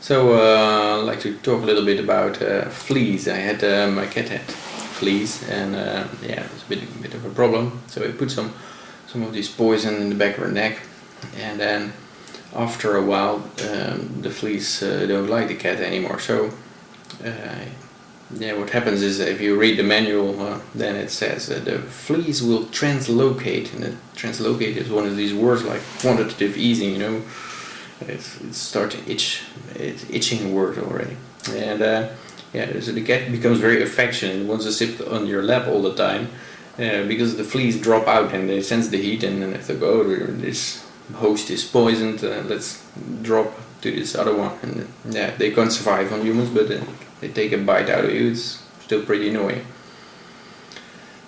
So I'd like to talk a little bit about fleas. I had my cat had fleas, and yeah, it's a bit of a problem. So I put some of this poison in the back of her neck, and then after a while, the fleas don't like the cat anymore. So yeah, what happens is if you read the manual, then it says the fleas will translocate, and translocate is one of these words like quantitative easing, you know. It's starting it's itching word already, and yeah, so the cat becomes very affectionate and wants to sit on your lap all the time, because the fleas drop out and they sense the heat, and then if they go, oh, this host is poisoned, let's drop to this other one, and yeah, they can't survive on humans, but they take a bite out of you. It's still pretty annoying.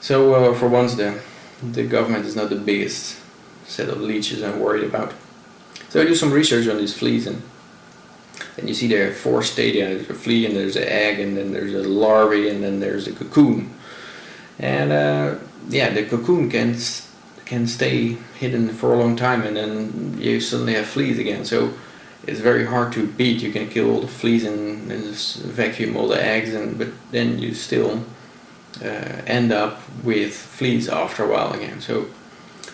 So for once, the government is not the biggest set of leeches I'm worried about. So I do some research on these fleas, and you see there are 4 stadia. There's a flea, and there's an egg, and then there's a larvae, and then there's a cocoon. And yeah, the cocoon can stay hidden for a long time, and then you suddenly have fleas again. So it's very hard to beat. You can kill all the fleas and just vacuum all the eggs, but then you still end up with fleas after a while again. So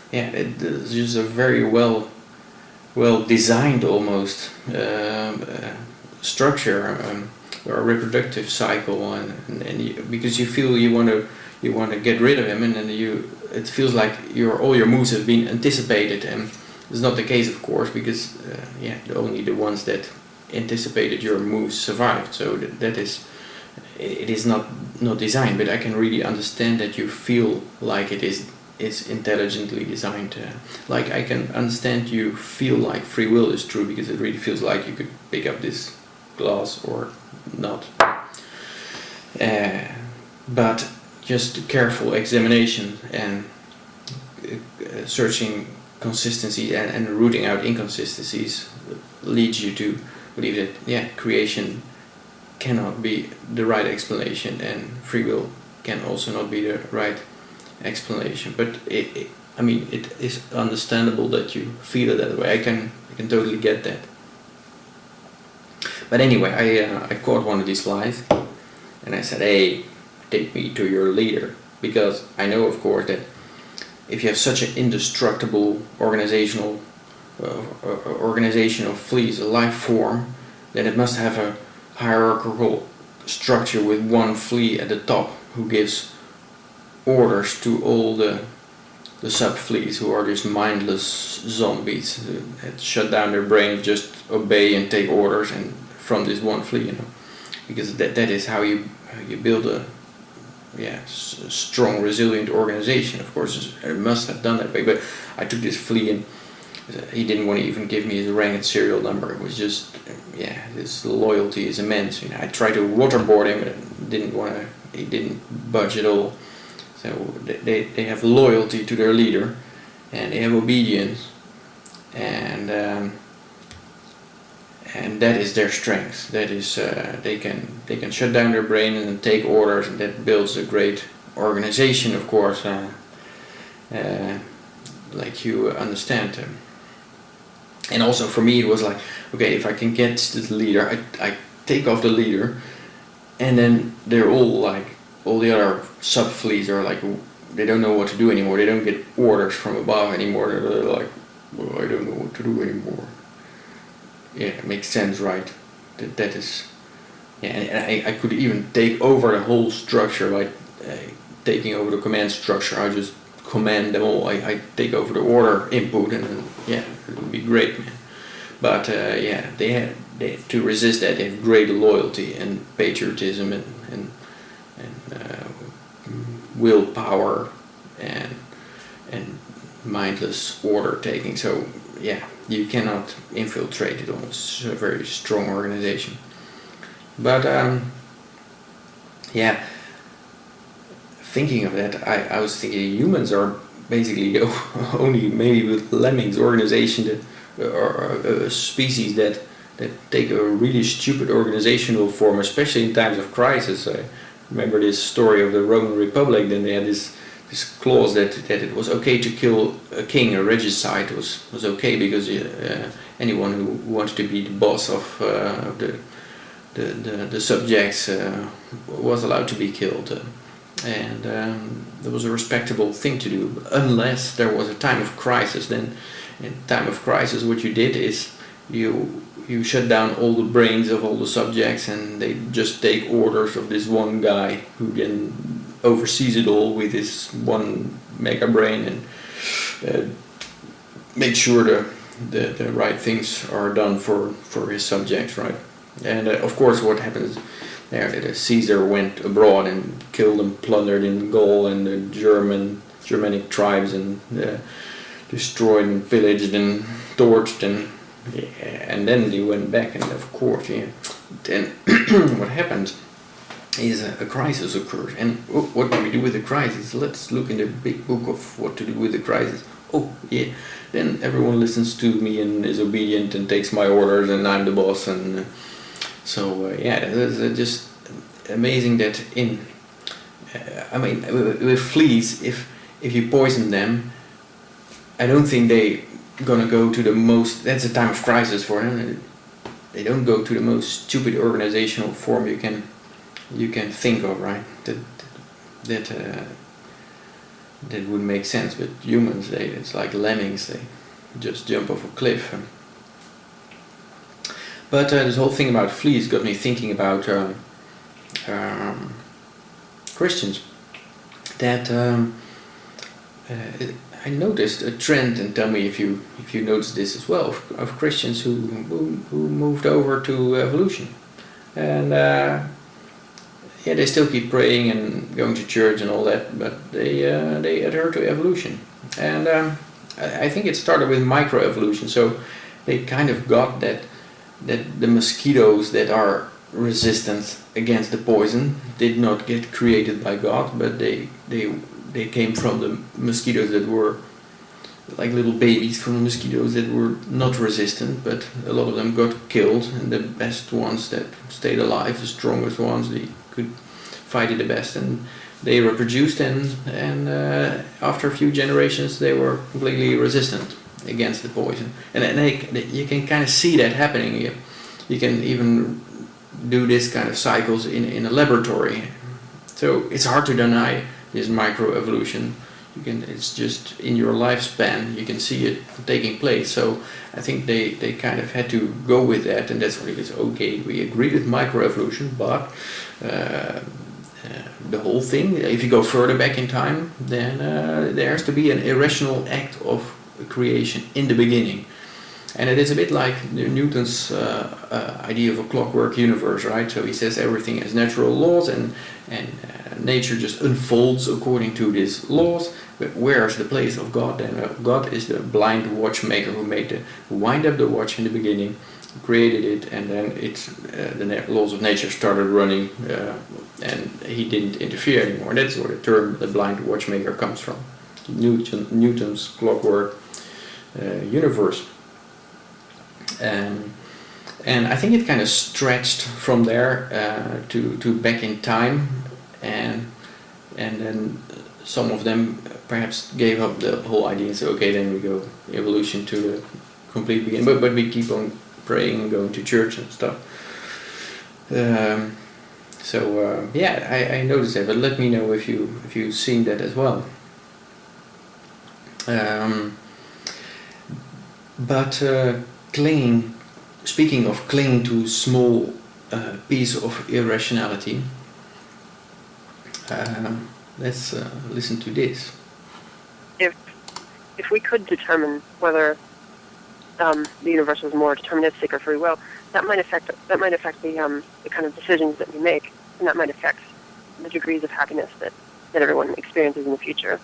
yeah, it's just a very well designed almost structure or a reproductive cycle, and because you feel you want to get rid of him, and then it feels like all your moves have been anticipated, and it's not the case, of course, because yeah, only the ones that anticipated your moves survived. So it is not designed, but I can really understand that you feel like it's intelligently designed. Like I can understand you feel like free will is true, because it really feels like you could pick up this glass or not. But just careful examination and searching consistency and rooting out inconsistencies leads you to believe that yeah, creation cannot be the right explanation, and free will can also not be the right explanation. But I mean, it is understandable that you feel it that way. I can totally get that. But anyway, I caught one of these flies, and I said, hey, take me to your leader, because I know, of course, that if you have such an indestructible organization of fleas, a life form, then it must have a hierarchical structure with one flea at the top who gives orders to all the sub-fleas, who are just mindless zombies that shut down their brains, just obey and take orders, and from this one flea, you know, because that is how you build a strong, resilient organization. Of course, it must have done that way. But I took this flea, and he didn't want to even give me his rank and serial number. It was just, yeah, his loyalty is immense. You know, I tried to waterboard him, but he didn't budge at all. So they have loyalty to their leader, and they have obedience, and that is their strength. That is they can shut down their brain and then take orders, and that builds a great organization, of course, like you understand. And also for me, it was like, okay, if I can get this leader, I take off the leader, and then they're all like, all the other sub-fleas are like, they don't know what to do anymore. They don't get orders from above anymore. They're like, well, I don't know what to do anymore. Yeah, it makes sense, right? That is, yeah. And I could even take over the whole structure by taking over the command structure. I just command them all. I take over the order input, and then, yeah, it would be great, man. But yeah, they to resist that, they have great loyalty and patriotism and willpower and mindless order taking. So yeah, you cannot infiltrate it. It's a very strong organization. But yeah, thinking of that, I was thinking humans are basically only maybe with lemmings organization or a species that take a really stupid organizational form, especially in times of crisis. I remember this story of the Roman Republic. Then they had this this clause that it was okay to kill a king, a regicide was okay because anyone who wanted to be the boss of the subjects was allowed to be killed, and it was a respectable thing to do, unless there was a time of crisis. Then in time of crisis what you did is you shut down all the brains of all the subjects, and they just take orders of this one guy who then oversees it all with his one mega brain, and make sure the right things are done for his subjects, right? And of course what happens there, that Caesar went abroad and killed and plundered in Gaul and the Germanic tribes, and destroyed and pillaged and torched, and then he went back, and of course, then what happened is a crisis occurred. And what do we do with the crisis? Let's look in the big book of what to do with the crisis. Oh yeah, then everyone listens to me and is obedient and takes my orders, and I'm the boss. And it's just amazing that with fleas, if you poison them, I don't think they gonna go to the most. That's a time of crisis for them. They don't go to the most stupid organizational form you can think of, right? That would make sense. But humans, it's like lemmings. They just jump off a cliff. But this whole thing about fleas got me thinking about Christians. That I noticed a trend, and tell me if you noticed this as well, of Christians who moved over to evolution, and they still keep praying and going to church and all that, but they adhere to evolution, and I think it started with microevolution. So they kind of got that the mosquitoes that are resistant against the poison did not get created by God, but they came from the mosquitoes that were like little babies from the mosquitoes that were not resistant, but a lot of them got killed, and the best ones that stayed alive, the strongest ones, they could fight it the best, and they reproduced, and after a few generations they were completely resistant against the poison. And you can kind of see that happening. You can even do this kind of cycles in a laboratory. So it's hard to deny this microevolution. It's just in your lifespan, you can see it taking place. So I think they kind of had to go with that, and that's what it is. Okay, we agree with microevolution, but the whole thing, if you go further back in time, then there has to be an irrational act of creation in the beginning. And it is a bit like Newton's idea of a clockwork universe, right? So he says everything has natural laws, and nature just unfolds according to these laws. But where is the place of God then? God is the blind watchmaker who wind up the watch in the beginning, created it, and then the laws of nature started running, and he didn't interfere anymore. That's where the term the blind watchmaker comes from. Newton's clockwork universe. And I think it kind of stretched from there to back in time, and then some of them perhaps gave up the whole idea and said, okay, then we go evolution to the complete beginning, but we keep on praying and going to church and stuff. I noticed that, but let me know if you've seen that as well. Speaking of clinging to small piece of irrationality, let's listen to this. If we could determine whether the universe was more deterministic or free will, that might affect the kind of decisions that we make, and that might affect the degrees of happiness that everyone experiences in the future.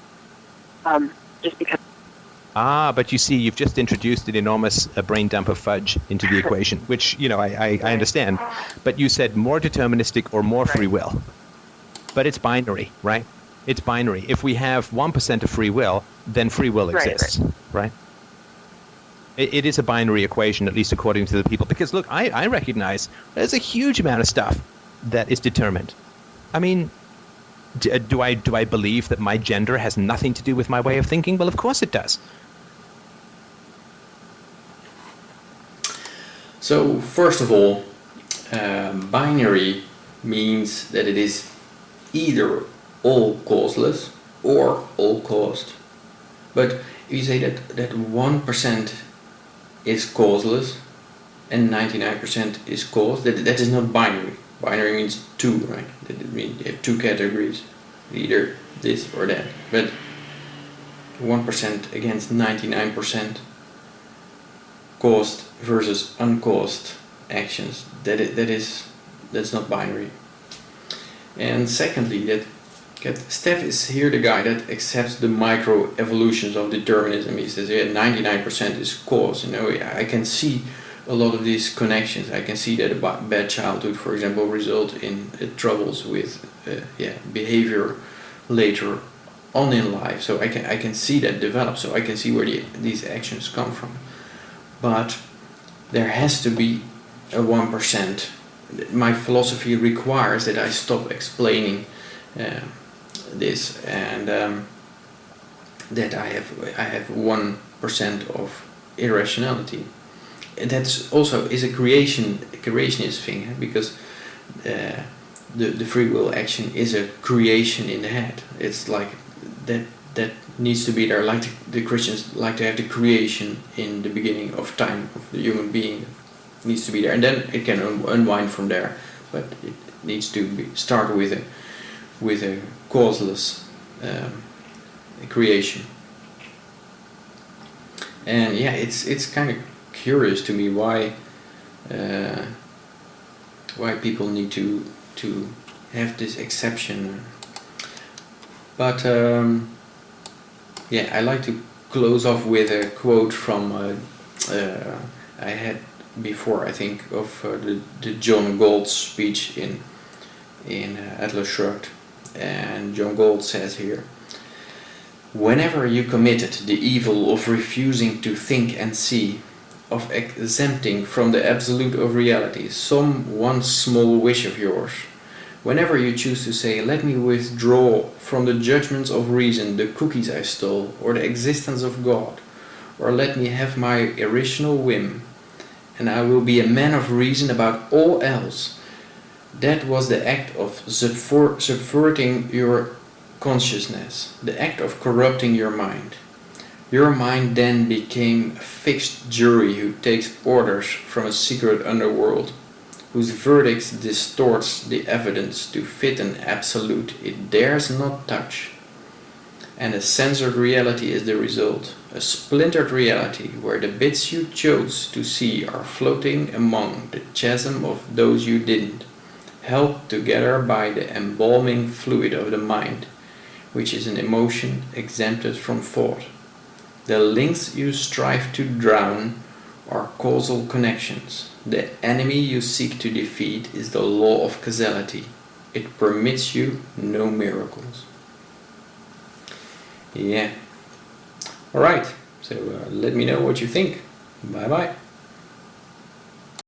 Just because. But you see, you've just introduced an enormous brain dump of fudge into the equation, which, I understand. But you said more deterministic or more free will. But it's binary, right? It's binary. If we have 1% of free will, then free will exists, right? It is a binary equation, at least according to the people. Because, look, I recognize there's a huge amount of stuff that is determined. I mean, Do I believe that my gender has nothing to do with my way of thinking? Well, of course it does. So first of all, binary means that it is either all causeless or all caused. But if you say that 1% is causeless and 99% is caused, that is not binary. Binary means two, right? That means you have two categories, either this or that. But 1% against 99% caused versus uncaused actions, that's not binary. And secondly, that Steph is here the guy that accepts the micro evolutions of determinism. He says, yeah, 99% is cause. I can see a lot of these connections. I can see that a bad childhood, for example, result in troubles with behavior later on in life. So I can see that develop. So I can see where these actions come from. But there has to be a 1%. My philosophy requires that I stop explaining this, and that I have 1% of irrationality. And that's also is a creationist thing, because the free will action is a creation in the head. It's like that needs to be there. Like the Christians like to have the creation in the beginning of time of the human being. It needs to be there, and then it can unwind from there. But it needs to start with a causeless creation. And yeah, it's kind of curious to me why people need to have this exception. But I like to close off with a quote from I had before, I think, of the John Galt speech in Atlas Shrugged. And John Galt says here, whenever you committed the evil of refusing to think and see, of exempting from the absolute of reality some one small wish of yours, whenever you choose to say, let me withdraw from the judgments of reason the cookies I stole, or the existence of God, or let me have my irrational whim, and I will be a man of reason about all else, that was the act of subverting your consciousness, the act of corrupting your mind. Your mind then became a fixed jury who takes orders from a secret underworld, whose verdicts distorts the evidence to fit an absolute it dares not touch. And a censored reality is the result, a splintered reality where the bits you chose to see are floating among the chasm of those you didn't, held together by the embalming fluid of the mind, which is an emotion exempted from thought. The links you strive to drown are causal connections. The enemy you seek to defeat is the law of causality. It permits you no miracles. Yeah. Alright, so let me know what you think. Bye bye.